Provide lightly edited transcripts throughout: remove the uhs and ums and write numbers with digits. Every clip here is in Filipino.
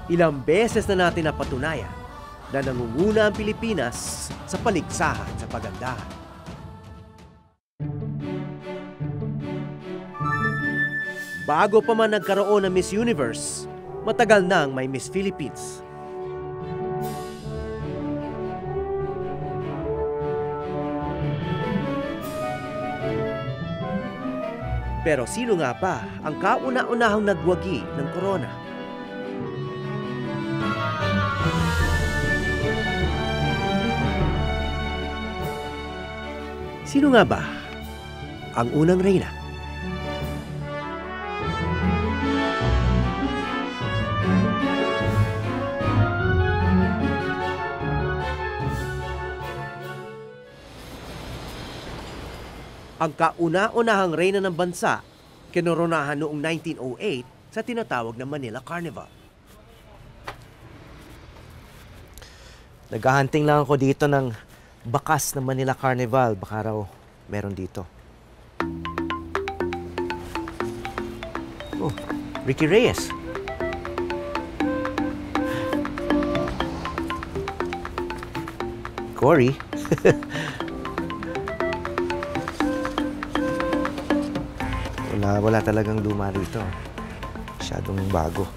Ilang beses na natin napatunayan na nangunguna ang Pilipinas sa paligsahan sa pagandahan. Bago pa man nagkaroon ng Miss Universe, matagal nang may Miss Philippines. Pero sino nga ba ang kauna-unahang nagwagi ng corona? Sino nga ba ang unang reyna? Ang kauna-unahang reyna ng bansa, kinoronahan noong 1908 sa tinatawag na Manila Carnival. Naghahunting lang ako dito ng bakas ng Manila Carnival. Baka raw meron dito. Oh, Ricky Reyes. Cory. Wala talagang luma rito. Masyadong bago.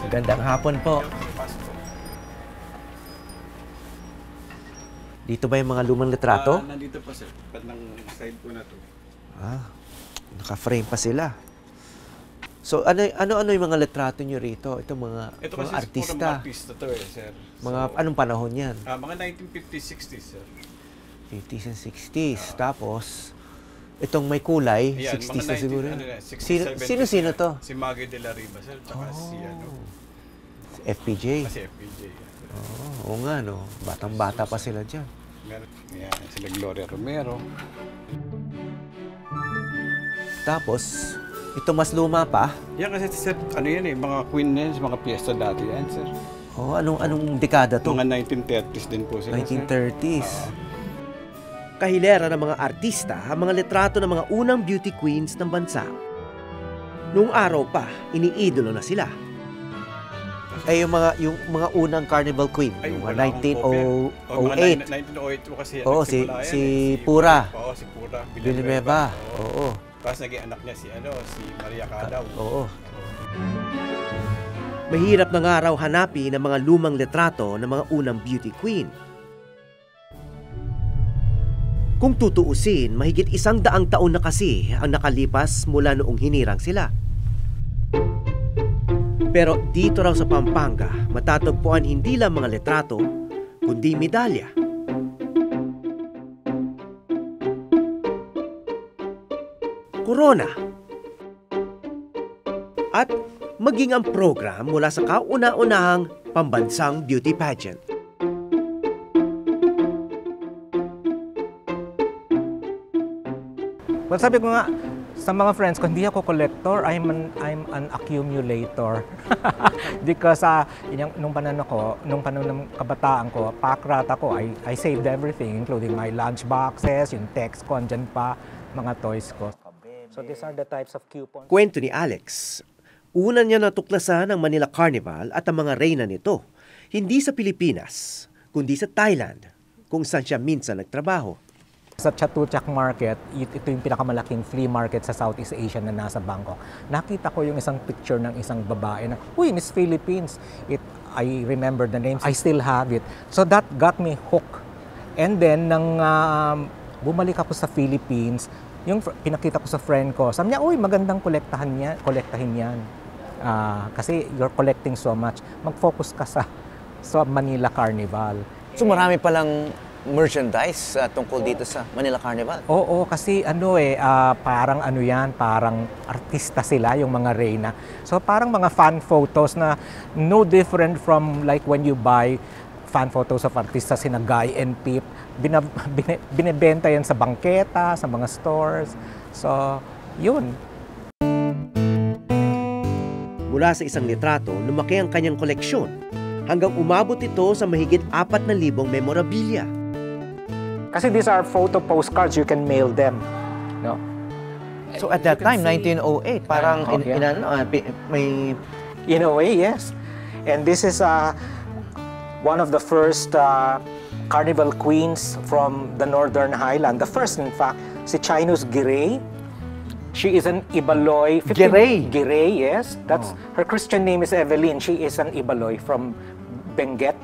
Magandang hapon po. Dito ba yung mga lumang litrato? Nandito pa sir, ng side po na to. Naka-frame pa sila. So ano yung mga litrato nyo rito? Ito mga artista. Mga artista to sir. Anong panahon yan? Mga 1950s, 60s sir. 50s and 60s. Tapos, itong may kulay, 60s na siguro. Sino to? Si Maggie de la Riva sir, tsaka si FPJ. Si FPJ. Oo nga no. Batang-bata pa sila dyan. Yan, sila Gloria Romero. Tapos, ito mas luma pa? Yan kasi sir, mga queen yan, mga piyesta dati yan sir. Anong dekada to? Mga 1930s din po sila 1930s. Kahilera ng mga artista ang mga litrato ng mga unang beauty queens ng bansa. Noong araw pa, iniidolo na sila. Yung mga unang Carnival Queen, yung 1908. 1908 po kasi yan. Oo, si Pura. Oo, si Pura. Villanueva. Oo. Tapos naging anak niya si Maria Cadaw. Oo. Mahirap na nga raw hanapin ang mga lumang litrato ng mga unang beauty queen. Kung tutuusin, mahigit 100 taon na kasi ang nakalipas mula noong hinirang sila. Pero dito raw sa Pampanga, matatagpuan hindi lang mga litrato, kundi medalya. Corona. At maging ang program mula sa kauna-unahang pambansang beauty pageant. Well, sabi ko nga, sa mga friends ko, hindi ako collector, I'm an accumulator. Because nung panahon ng kabataan ko, pakrat ako, I saved everything, including my lunch boxes, yung text ko, andyan pa, mga toys ko. So these are the types of coupons. Kwento ni Alex, una niya natuklasan ang Manila Carnival at ang mga reyna nito, hindi sa Pilipinas, kundi sa Thailand, kung saan siya minsan nagtrabaho. Sa Chatuchak Market, ito yung pinakamalaking flea market sa Southeast Asia na nasa Bangkok. Nakita ko yung isang picture ng isang babae na, uy, Miss Philippines. I remember the names. I still have it. So that got me hooked. And then, nang bumalik ako sa Philippines, yung pinakita ko sa friend ko, sabi niya, uy, magandang kolektahin yan. Kasi you're collecting so much. Mag-focus ka sa Manila Carnival. So marami palang merchandise tungkol dito sa Manila Carnival? Oo, kasi parang parang artista sila, yung mga reyna. So parang mga fan photos na no different from like when you buy fan photos of artista sina Guy and Pip. Binibenta yan sa bangketa, sa mga stores. So, yun. Mula sa isang litrato, lumaki ang kanyang koleksyon hanggang umabot ito sa mahigit 4,000 memorabilia. Kasi these are photo postcards, you can mail them. No? So at that time, 1908, parang may... In a way, yes. And this is one of the first carnival queens from the Northern Highland. The first, in fact, si Chinus Giray. She is an Ibaloy. Giray? Giray, yes. That's her Christian name is Evelyn. She is an Ibaloy from Benguet.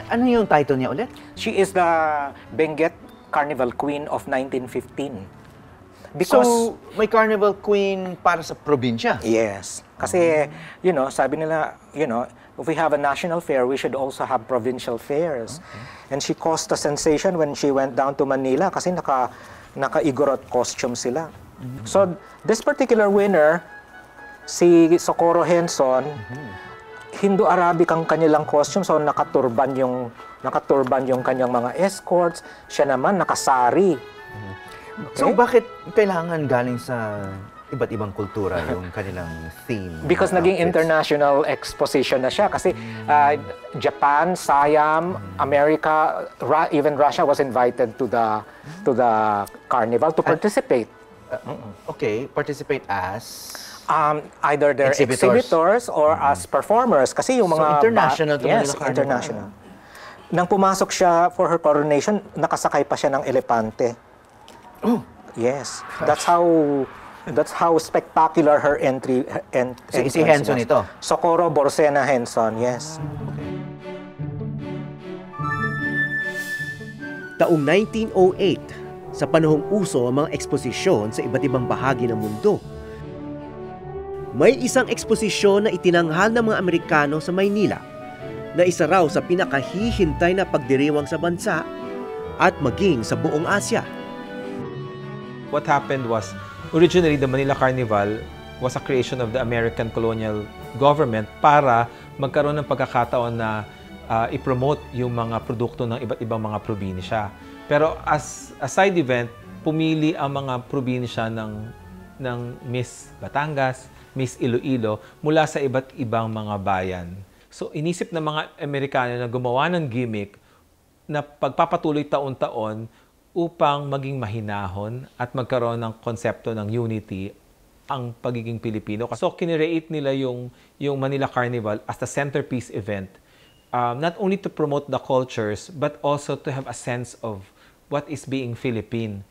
Ano yung title niya ulit? She is the Benguet Carnival Queen of 1915. Because, So, may carnival queen para sa probinsya? yes. Kasi, sabi nila, if we have a national fair, we should also have provincial fairs. And she caused a sensation when she went down to Manila kasi naka-Igorot costume sila. So, this particular winner, si Socorro Henson, Hindu-Arabic ang kanilang costume, so nakaturban yung kanyang mga escorts. Siya naman nakasari. So, bakit kailangan galing sa iba't ibang kultura yung kanilang theme? Because naging international exposition na siya. Kasi Japan, Siam, America, even Russia was invited to the carnival to participate. Okay, participate as... Either they're exhibitors or as performers. Kasi yung mga... So, international to yes, Manila Carnival. international. Nang pumasok siya for her coronation, nakasakay pa siya ng elepante. Oh. Yes. That's how spectacular her entry. Si Henson ito? Socorro Borcena Henson, yes. Taong 1908, sa panahong uso ang mga eksposisyon sa iba't ibang bahagi ng mundo, may isang eksposisyon na itinanghal ng mga Amerikano sa Maynila na isa raw sa pinakahihintay na pagdiriwang sa bansa at maging sa buong Asya. What happened was, originally the Manila Carnival was a creation of the American colonial government para magkaroon ng pagkakataon na i-promote yung mga produkto ng iba't ibang mga probinsya. Pero as a side event, pumili ang mga probinsya ng Miss Batangas, Miss Iloilo mula sa iba't ibang mga bayan. So inisip ng mga Amerikano na gumawa ng gimmick na pagpapatuloy taon-taon upang maging mahinahon at magkaroon ng konsepto ng unity ang pagiging Pilipino. So kinreate nila yung Manila Carnival as the centerpiece event, not only to promote the cultures but also to have a sense of what is being Philippine.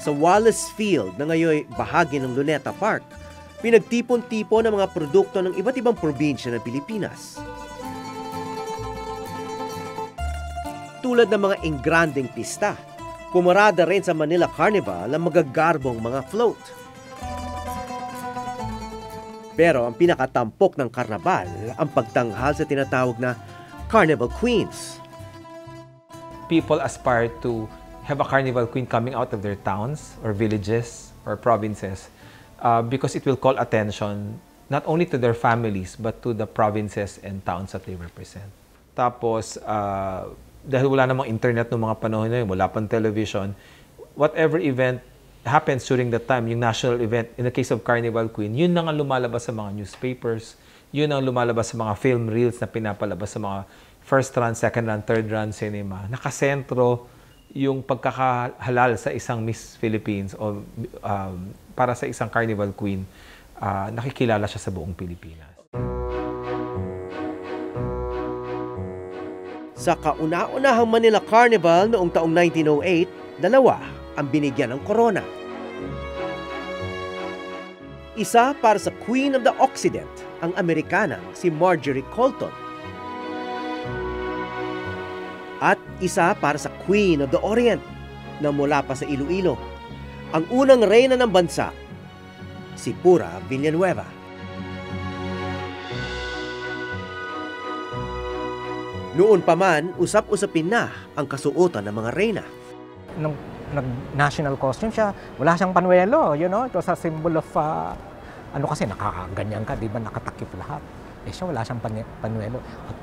Sa Wallace Field na ngayon bahagi ng Luneta Park, pinagtipon-tipon ang mga produkto ng iba't ibang probinsya ng Pilipinas. Tulad ng mga engranding pista, pumarada rin sa Manila Carnival ang magagarbong mga float. Pero ang pinakatampok ng karnabal ang pagtanghal sa tinatawag na Carnival Queens. People aspire to have a carnival queen coming out of their towns or villages or provinces because it will call attention not only to their families but to the provinces and towns that they represent. Tapos, dahil wala namang internet noong mga panahon na yun, wala pang television, whatever event happens during that time, yung national event, in the case of Carnival Queen, yun na nga lumalabas sa mga newspapers, yun ang lumalabas sa mga film reels na pinapalabas sa mga first run, second run, third run cinema. Nakasentro yung pagkakahalal sa isang Miss Philippines o para sa isang Carnival Queen, nakikilala siya sa buong Pilipinas. Sa kauna-unahang Manila Carnival noong taong 1908, dalawa ang binigyan ng korona. Isa para sa Queen of the Occident, ang Amerikanang si Marjorie Colton. At isa para sa Queen of the Orient na mula pa sa Iloilo, ang unang reyna ng bansa, si Pura Villanueva. Noon pa man, usap-usapin na ang kasuotan ng mga reyna. Nung nag-national costume siya, wala siyang panuelo, it was a symbol of, kasi nakaganyan ka, di ba, nakatakip lahat. Siya wala siyang panuelo. At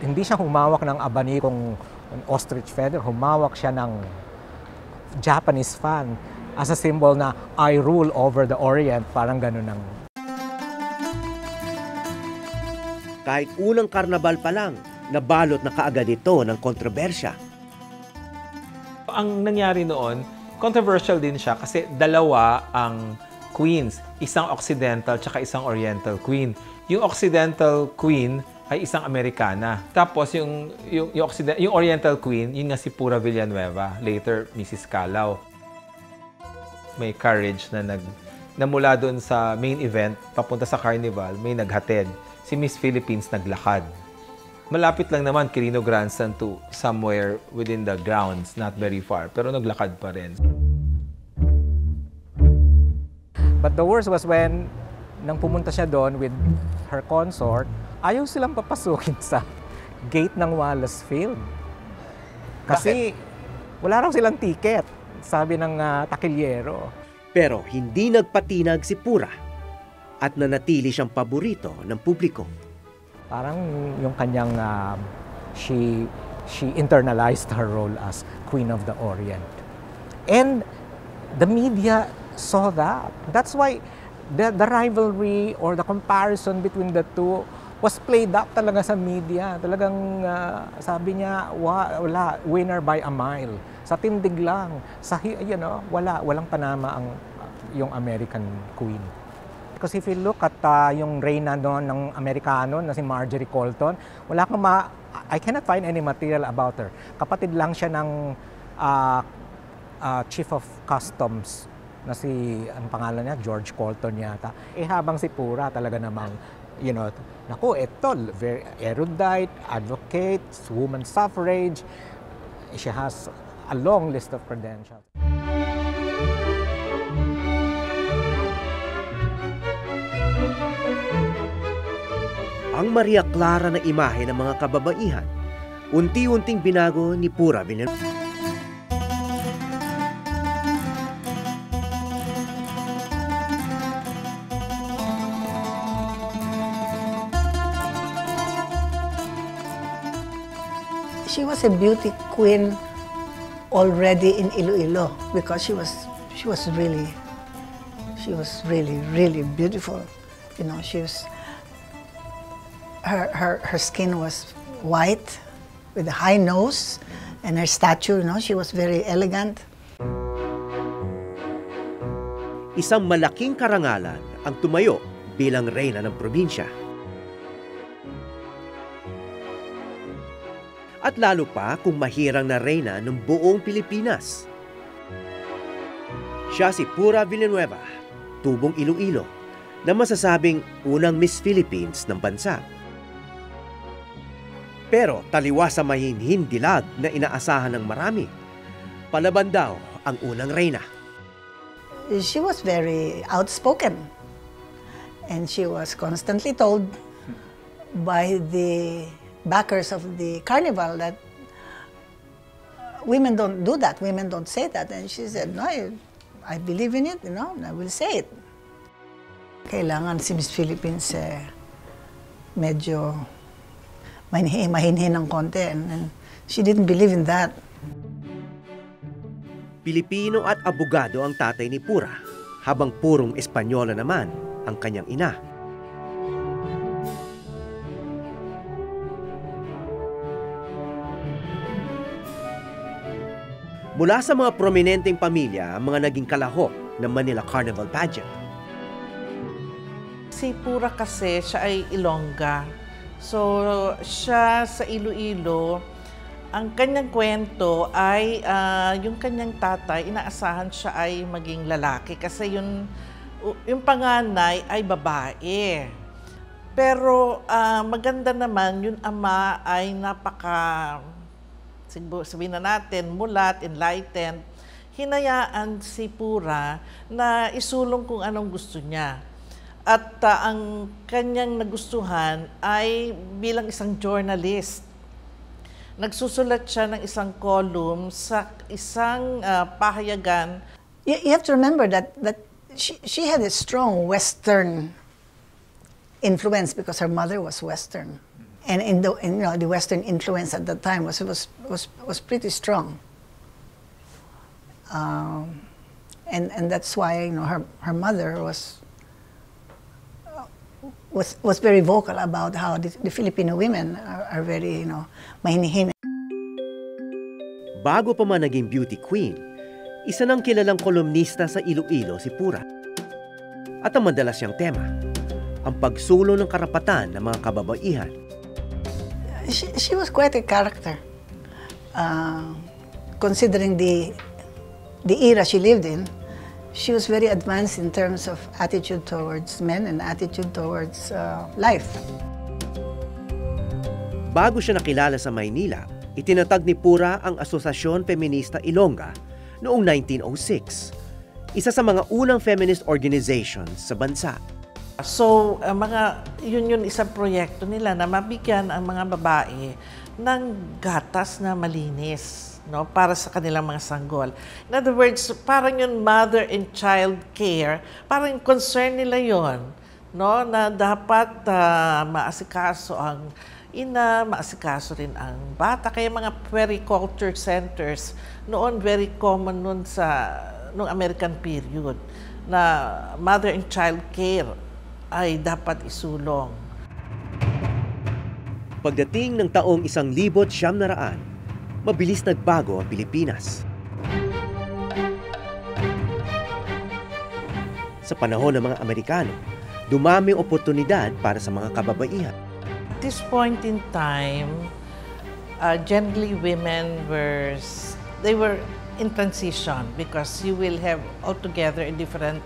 hindi siya humawak ng abanikong ostrich feather, humawak siya ng Japanese fan as a symbol na I rule over the Orient, parang ganun ang. Kahit unang karnabal pa lang, nabalot na kaagad ito ng kontrobersya. Ang nangyari noon, controversial din siya kasi dalawa ang queens, isang Occidental tsaka isang Oriental queen. Yung Occidental queen ay isang Amerikana. Tapos yung Oriental queen, yun nga si Pura Villanueva, later Mrs. Calao. May carriage na mula doon sa main event, papunta sa carnival, may naghatid. Si Miss Philippines naglakad. Malapit lang naman Quirino Grandstand to somewhere within the grounds, not very far, pero naglakad pa rin. But the worst was when nang pumunta siya doon with her consort, ayaw silang papasukin sa gate ng Wallace Field. Kasi wala raw silang ticket, sabi ng takilyero. Pero hindi nagpatinag si Pura at nanatili siyang paborito ng publiko. Parang yung kanyang, she internalized her role as Queen of the Orient. And the media saw that. That's why the rivalry or the comparison between the two was played up talaga sa media. Talagang sabi niya, wala, winner by a mile. Sa tindig lang, walang panama yung American Queen. Because if you look at yung reyna doon ng Amerikano na si Marjorie Colton, I cannot find any material about her. Kapatid lang siya ng Chief of Customs na si, ang pangalan niya, George Colton yata. Habang si Pura talaga namang, naku, ito, very erudite, advocate, woman suffrage. She has a long list of credentials. Ang Maria Clara na imahe ng mga kababaihan, unti-unting binago ni Pura Villanueva. She was a beauty queen already in Iloilo because she was really beautiful. Her skin was white with a high nose, and her stature, she was very elegant. Isang malaking karangalan ang tumayo bilang reyna ng probinsya. At lalo pa kung mahirang na reyna ng buong Pilipinas. Siya si Pura Villanueva, tubong Iloilo, na masasabing unang Miss Philippines ng bansa. Pero taliwas sa mahinhin dilag na inaasahan ng marami, palaban daw ang unang reyna. She was very outspoken, and she was constantly told by the backers of the carnival that women don't do that, women don't say that. And she said, no, I believe in it, I will say it. Kailangan si Miss Philippines medyo mahinhin ng konti, and she didn't believe in that. Pilipino at abogado ang tatay ni Pura, habang purong Espanyola naman ang kanyang ina. Mula sa mga prominenteng pamilya ang mga naging kalahok ng Manila Carnival Pageant. Si Pura kasi, siya ay Ilongga. So, siya sa Iloilo, ang kanyang kwento ay yung kanyang tatay, inaasahan siya ay maging lalaki kasi yung panganay ay babae. Pero maganda naman, yung ama ay sabihin na natin, mulat, enlightened. Hinayaan si Pura na isulong kung anong gusto niya. At ang kanyang nagustuhan ay bilang isang journalist. Nagsusulat siya ng isang column sa isang pahayagan. You have to remember that she had a strong Western influence because her mother was Western. And the Western influence at that time was pretty strong. And that's why, you know, her mother was very vocal about how the Filipino women are very, you know, mahinihin. Bago pa man naging beauty queen, isa ng kilalang kolumnista sa Iloilo si Pura. At ang madalas niyang tema, ang pagsulong ng karapatan ng mga kababaihan. She was quite a character, considering the era she lived in. She was very advanced in terms of attitude towards men and attitude towards life. Bago siya nakilala sa Maynila, itinatag ni Pura ang Asosasyon Feminista Ilongga noong 1906, isa sa mga unang feminist organizations sa bansa. So, yun isang proyekto nila na mabigyan ang mga babae ng gatas na malinis, no, para sa kanilang mga sanggol. In other words, parang yung mother and child care, parang concern nila yon, no, na dapat maasikaso ang ina, maasikaso rin ang bata. Kaya mga puericulture centers, noon very common noon noong American period, na mother and child care ay dapat isulong. Pagdating ng taong 1900, mabilis nagbago ang Pilipinas. Sa panahon ng mga Amerikano, dumami ang oportunidad para sa mga kababaihan. At this point in time, generally women were in transition because you will have altogether a different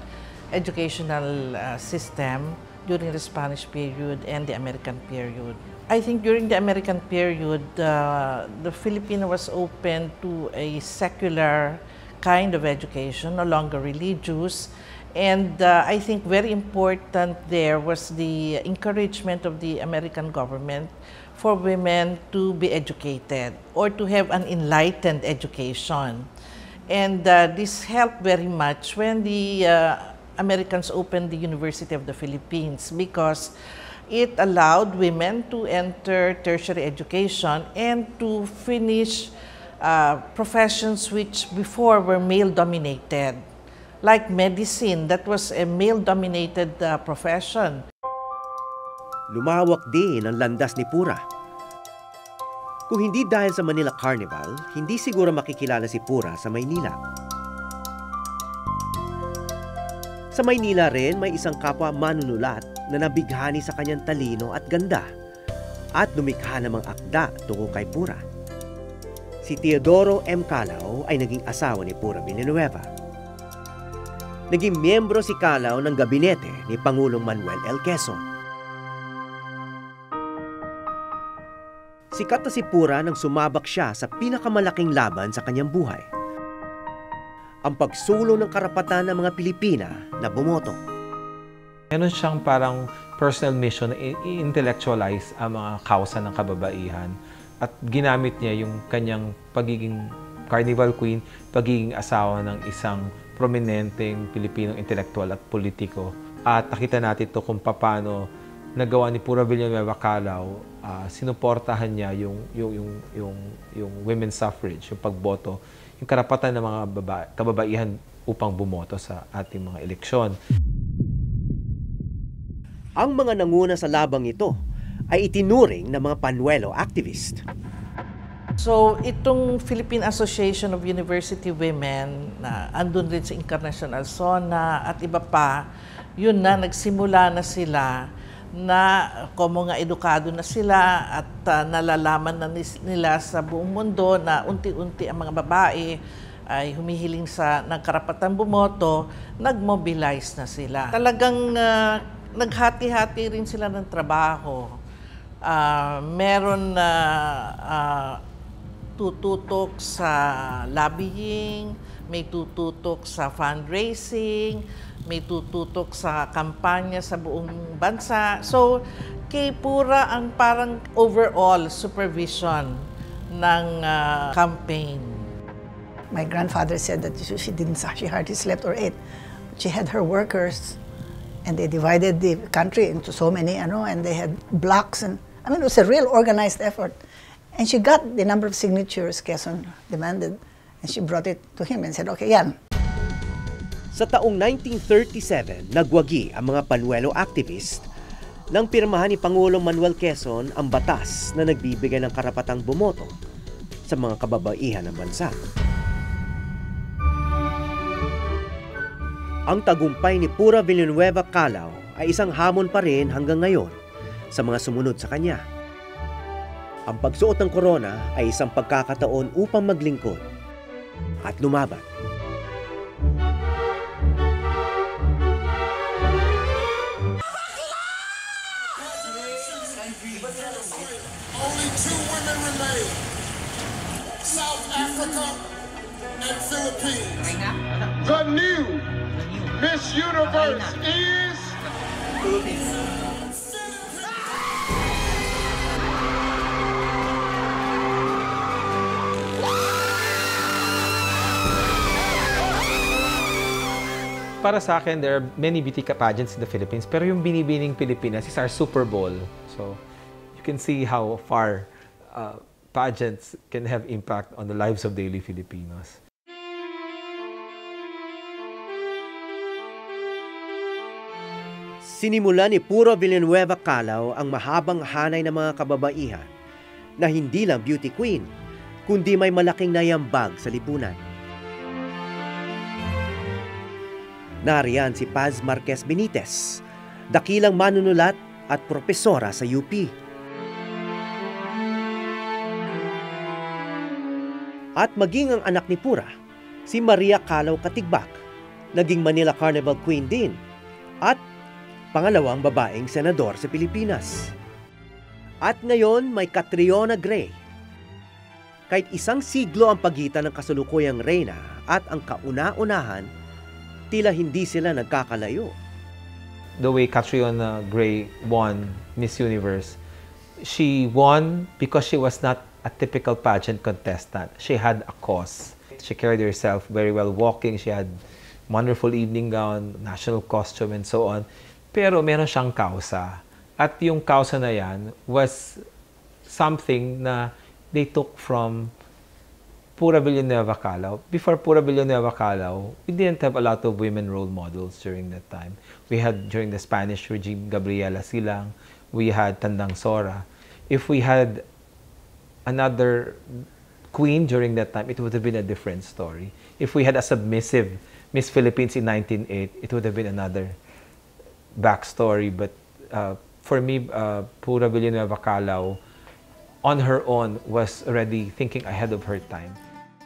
educational system during the Spanish period and the American period. I think during the American period, the Filipino was open to a secular kind of education, no longer religious. And I think very important there was the encouragement of the American government for women to be educated or to have an enlightened education. And this helped very much when the Americans opened the University of the Philippines because it allowed women to enter tertiary education and to finish professions which before were male-dominated, like medicine, that was a male-dominated profession. Lumawak din ang landas ni Pura. Kung hindi dahil sa Manila Carnival, hindi siguro makikilala si Pura sa Maynila. Sa Maynila rin may isang kapwa manunulat na nabighani sa kanyang talino at ganda at lumikha ng mga akda tungkol kay Pura. Si Teodoro M. Calao ay naging asawa ni Pura Villanueva. Naging miyembro si Calao ng gabinete ni Pangulong Manuel L. Quezon. Sikat na si Pura nang sumabak siya sa pinakamalaking laban sa kanyang buhay, ang pagsulong ng karapatan ng mga Pilipina na bumoto. Meron siyang parang personal mission na i-intellectualize ang mga kausa ng kababaihan at ginamit niya yung kanyang pagiging carnival queen, pagiging asawa ng isang prominenteng Pilipinong intelektual at politiko. At nakita natin ito kung paano nagawa ni Pura Villanueva Calao, sinuportahan niya yung women's suffrage, yung pagboto, yung karapatan ng mga kababaihan upang bumoto sa ating mga eleksyon. Ang mga nanguna sa labang ito ay itinuring ng mga panuelo activist. So, itong Philippine Association of University Women, na andun rin sa International SONA at iba pa, yun na, nagsimula na sila na komo nga edukado na sila at nalalaman na nila sa buong mundo na unti-unti ang mga babae ay humihiling sa nagkarapatan bumoto, nag-mobilize na sila. Talagang naghati-hati rin sila ng trabaho. Meron na tututok sa lobbying, may tututok sa fundraising, may tututok sa kampanya sa buong bansa. So, kay Pura ang parang overall supervision ng campaign. My grandfather said that she hardly slept or ate. She had her workers, and they divided the country into so many, and they had blocks. And I mean, it was a real organized effort. And she got the number of signatures Quezon demanded, and she brought it to him and said, okay, yan. Sa taong 1937, nagwagi ang mga panuelo activist nang pirmahan ni Pangulong Manuel Quezon ang batas na nagbibigay ng karapatang bumoto sa mga kababaihan ng bansa. Ang tagumpay ni Pura Villanueva Calao ay isang hamon pa rin hanggang ngayon sa mga sumunod sa kanya. Ang pagsuot ng korona ay isang pagkakataon upang maglingkod at lumaban. Only 2 women remain, South Africa and Philippines. The new Miss Universe is Para sa akin, there are many beauty pageants in the Philippines, pero yung Binibining Pilipinas is our Super Bowl. So, you can see how far pageants can have impact on the lives of daily Filipinos. Sinimula ni Pura Villanueva Calao ang mahabang hanay ng mga kababaihan na hindi lang beauty queen, kundi may malaking nayambag sa lipunan. Nariyan si Paz Marquez Benitez, dakilang manunulat at propesora sa UP. At maging ang anak ni Pura, si Maria Calao Katigbak, naging Manila Carnival Queen din at pangalawang babaeng senador sa Pilipinas. At ngayon may Catriona Gray. Kahit isang siglo ang pagitan ng kasalukuyang reyna at ang kauna-unahan, tila hindi sila nagkakalayo. The way Catriona Gray won Miss Universe, she won because she was not a typical pageant contestant. She had a cause. She carried herself very well walking. She had wonderful evening gown, national costume, and so on. Pero meron siyang kausa. At yung kausa na yan was something na they took from Pura Villanueva Calao. Before Pura Villanueva Calao, we didn't have a lot of women role models during that time. We had, during the Spanish regime, Gabriela Silang. We had Tandang Sora. If we had another queen during that time, it would have been a different story. If we had a submissive Miss Philippines in 1908, it would have been another backstory. But for me, Pura Villanueva Calao, on her own, was already thinking ahead of her time.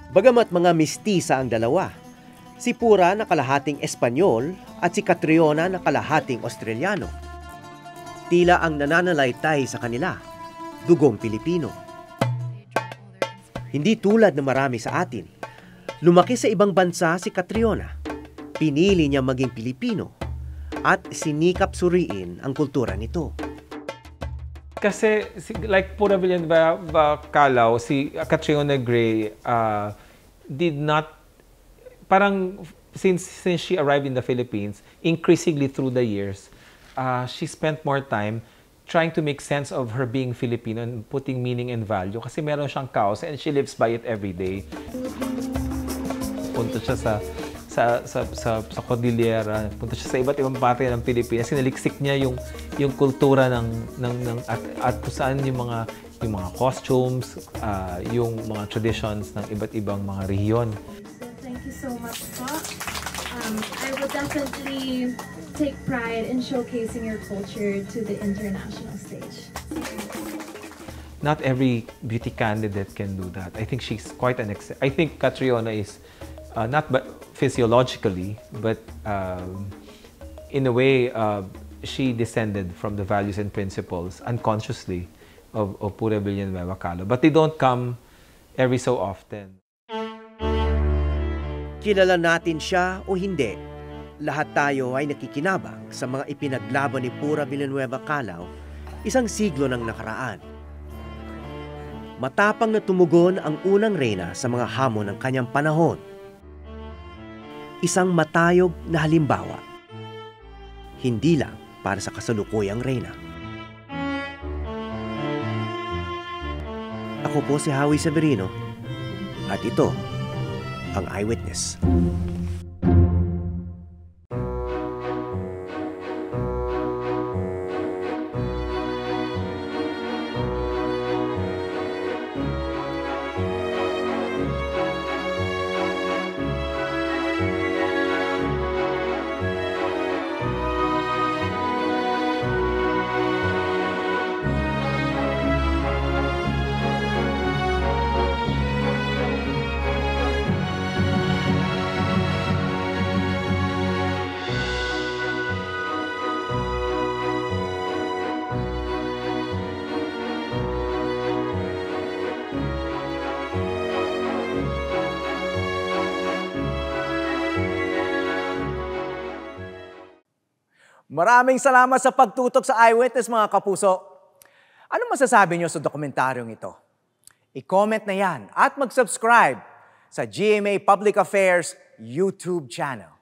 Bagamat mga mistisa ang dalawa, si Pura na kalahating Espanyol at si Catriona na kalahating Australiano. Tila ang nananalaytay sa kanila, dugong Pilipino. Hindi tulad ng marami sa atin. Lumaki sa ibang bansa si Catriona. Pinili niya maging Pilipino at sinikap suriin ang kultura nito. Kasi, like Pura Villanueva Calao, si Catriona Gray did not, parang since she arrived in the Philippines, increasingly through the years, she spent more time trying to make sense of her being Filipino and putting meaning and value. Kasi meron siyang cause and she lives by it every day. Punta siya sa Cordillera, punta siya sa iba't ibang parte ng Pilipinas. Sinaliksik niya yung kultura at kung saan yung mga costumes, yung mga traditions ng iba't ibang mga rehiyon. Thank you so much, Pop. I will definitely take pride in showcasing your culture to the international stage. Not every beauty candidate can do that. I think she's quite an I think Catriona is not physiologically, but in a way, she descended from the values and principles unconsciously of Pura Villanueva Calao. But they don't come every so often. Kilala natin siya o hindi, lahat tayo ay nakikinabang sa mga ipinaglaban ni Pura Villanueva Calao isang siglo ng nakaraan. Matapang na tumugon ang unang reyna sa mga hamon ng kanyang panahon. Isang matayog na halimbawa, hindi lang para sa kasalukuyang reyna. Ako po si Howie Severino at ito ang Eyewitness. Maraming salamat sa pagtutok sa Eyewitness, mga kapuso. Ano masasabi niyo sa dokumentaryong ito? I-comment na yan at mag-subscribe sa GMA Public Affairs YouTube channel.